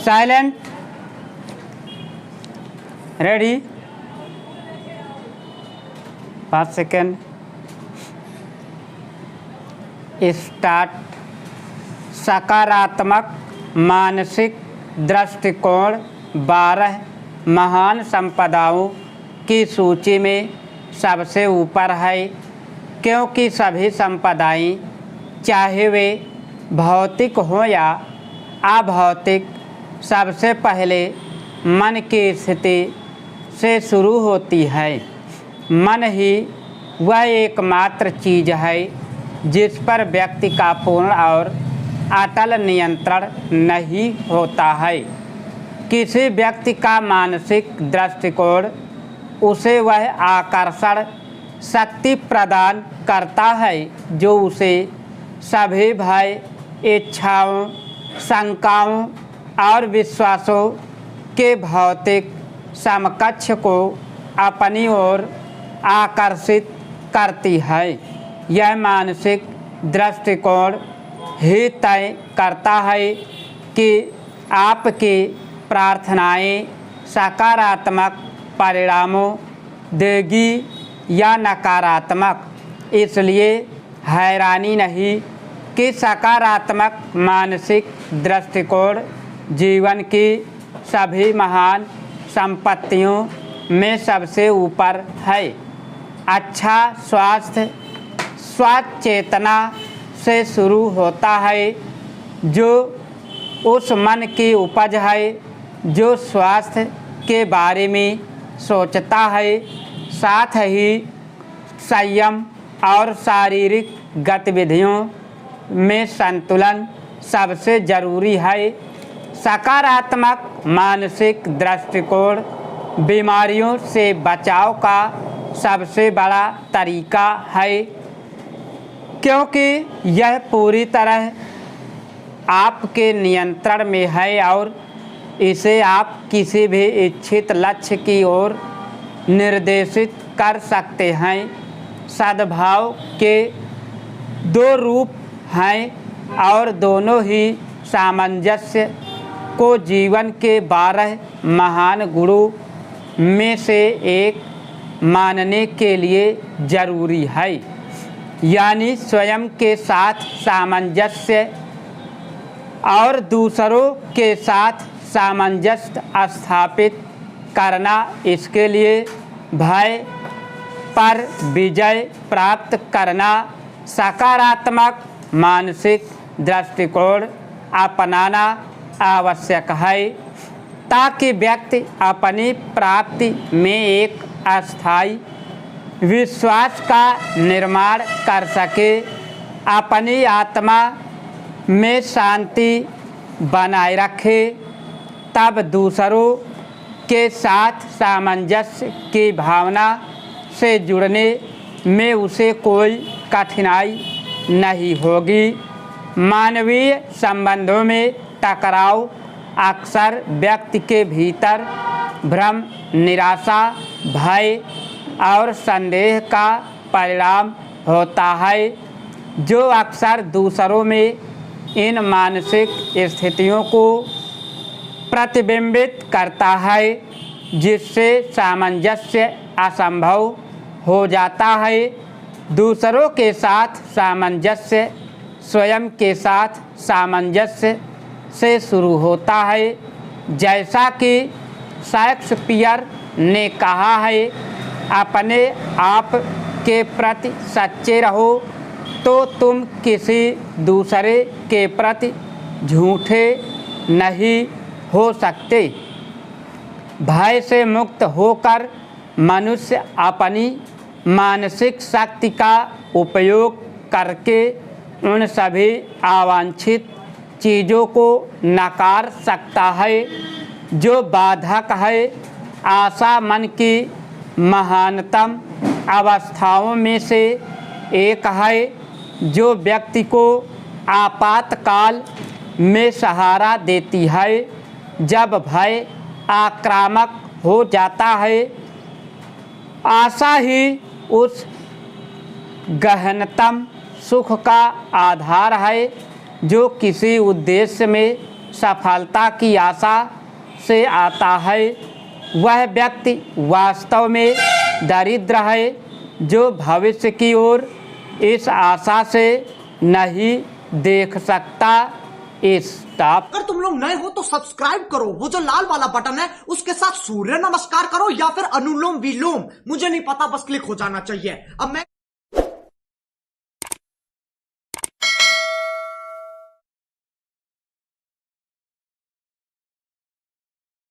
Silent, ready, 5 second, start. सकारात्मक मानसिक दृष्टिकोण 12 महान संपदाओं की सूची में सबसे ऊपर है, क्योंकि सभी संपदाएं, चाहे वे भौतिक हों या अभौतिक, सबसे पहले मन की स्थिति से शुरू होती है। मन ही वह एकमात्र चीज़ है जिस पर व्यक्ति का पूर्ण और अटल नियंत्रण नहीं होता है। किसी व्यक्ति का मानसिक दृष्टिकोण उसे वह आकर्षण शक्ति प्रदान करता है जो उसे सभी भय, इच्छाओं, शंकाओं और विश्वासों के भौतिक समकक्ष को अपनी ओर आकर्षित करती है। यह मानसिक दृष्टिकोण ही तय करता है कि आपकी प्रार्थनाएं सकारात्मक परिणामों देगी या नकारात्मक। इसलिए हैरानी नहीं कि सकारात्मक मानसिक दृष्टिकोण जीवन की सभी महान संपत्तियों में सबसे ऊपर है। अच्छा स्वास्थ्य स्वचेतना से शुरू होता है, जो उस मन की उपज है जो स्वास्थ्य के बारे में सोचता है। साथ ही संयम और शारीरिक गतिविधियों में संतुलन सबसे ज़रूरी है। सकारात्मक मानसिक दृष्टिकोण बीमारियों से बचाव का सबसे बड़ा तरीका है, क्योंकि यह पूरी तरह आपके नियंत्रण में है और इसे आप किसी भी इच्छित लक्ष्य की ओर निर्देशित कर सकते हैं। सद्भाव के 2 रूप हैं और दोनों ही सामंजस्य को जीवन के 12 महान गुणों में से एक मानने के लिए ज़रूरी है। यानी स्वयं के साथ सामंजस्य और दूसरों के साथ सामंजस्य स्थापित करना। इसके लिए भय पर विजय प्राप्त करना सकारात्मक मानसिक दृष्टिकोण अपनाना आवश्यक है, ताकि व्यक्ति अपनी प्राप्ति में एक अस्थायी विश्वास का निर्माण कर सके, अपनी आत्मा में शांति बनाए रखे। तब दूसरों के साथ सामंजस्य की भावना से जुड़ने में उसे कोई कठिनाई नहीं होगी। मानवीय संबंधों में टकराव अक्सर व्यक्ति के भीतर भ्रम, निराशा, भय और संदेह का परिणाम होता है, जो अक्सर दूसरों में इन मानसिक स्थितियों को प्रतिबिंबित करता है, जिससे सामंजस्य असंभव हो जाता है। दूसरों के साथ सामंजस्य स्वयं के साथ सामंजस्य से शुरू होता है। जैसा कि शेक्सपियर ने कहा है, अपने आप के प्रति सच्चे रहो तो तुम किसी दूसरे के प्रति झूठे नहीं हो सकते। भय से मुक्त होकर मनुष्य अपनी मानसिक शक्ति का उपयोग करके उन सभी अवांछित चीज़ों को नकार सकता है जो बाधक है। आशा मन की महानतम अवस्थाओं में से एक है, जो व्यक्ति को आपातकाल में सहारा देती है। जब भय आक्रामक हो जाता है, आशा ही उस गहनतम सुख का आधार है जो किसी उद्देश्य में सफलता की आशा से आता है, वह व्यक्ति वास्तव में दरिद्र है जो भविष्य की ओर इस आशा से नहीं देख सकता। स्टॉप। अगर तुम लोग नए हो तो सब्सक्राइब करो, वो जो लाल वाला बटन है उसके साथ सूर्य नमस्कार करो या फिर अनुलोम विलोम, मुझे नहीं पता, बस क्लिक हो जाना चाहिए। अब मैं